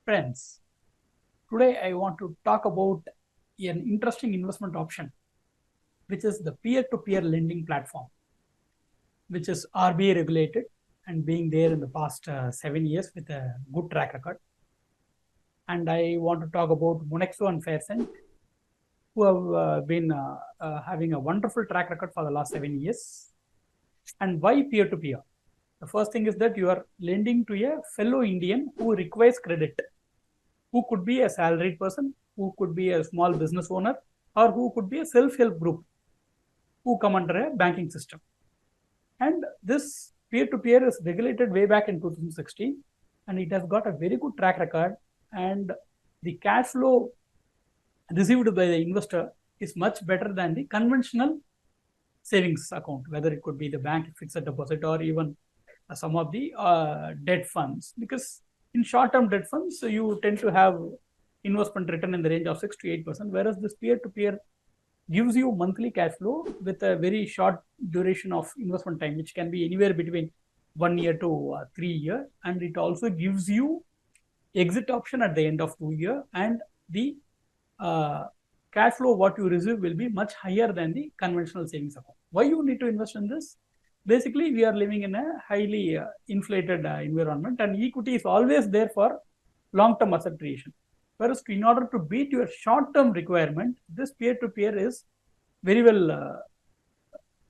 Friends, today I want to talk about an interesting investment option, which is the peer-to-peer lending platform, which is RBI regulated and being there in the past 7 years with a good track record. And I want to talk about Monexo and Faircent, who have been having a wonderful track record for the last 7 years. And why peer-to-peer? The first thing is that you are lending to a fellow Indian who requires credit, who could be a salaried person, who could be a small business owner, or who could be a self-help group who come under a banking system. And this peer-to-peer is regulated way back in 2016, and it has got a very good track record, and the cash flow received by the investor is much better than the conventional savings account, whether it could be the bank fixed deposit or even some of the debt funds, because in short-term debt funds, you tend to have investment return in the range of 6 to 8%, whereas this peer-to-peer gives you monthly cash flow with a very short duration of investment time, which can be anywhere between 1 year to 3 years. And it also gives you exit option at the end of 2 years, and the cash flow what you receive will be much higher than the conventional savings account. Why you need to invest in this? Basically, we are living in a highly inflated environment, and equity is always there for long-term asset creation. Whereas in order to beat your short-term requirement, this peer-to-peer is very well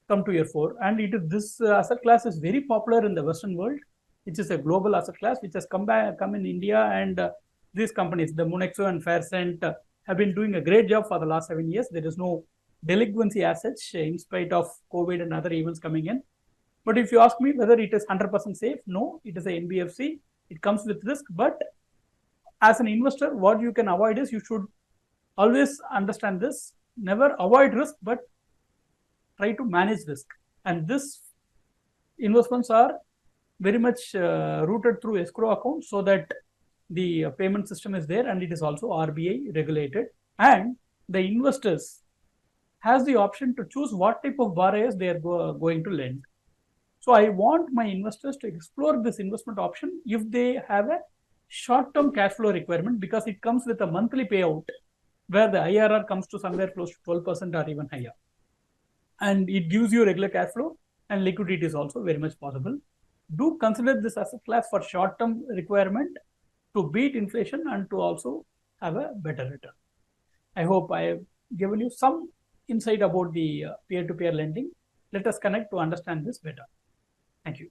come to your fore. And this asset class is very popular in the Western world, which is a global asset class, which has come in India. And these companies, the Monexo and Faircent, have been doing a great job for the last 7 years. There is no delinquency as such in spite of COVID and other events coming in. But if you ask me whether it is 100% safe, no, it is a NBFC. It comes with risk. But as an investor, what you can avoid is, you should always understand this. Never avoid risk, but try to manage risk. And this investments are very much rooted through escrow accounts, so that the payment system is there, and it is also RBI regulated. And the investors has the option to choose what type of borrowers they are going to lend. So I want my investors to explore this investment option if they have a short-term cash flow requirement, because it comes with a monthly payout where the IRR comes to somewhere close to 12% or even higher. And it gives you regular cash flow, and liquidity is also very much possible. Do consider this asset class for short-term requirement to beat inflation and to also have a better return. I hope I have given you some insight about the peer-to-peer lending. Let us connect to understand this better. Thank you.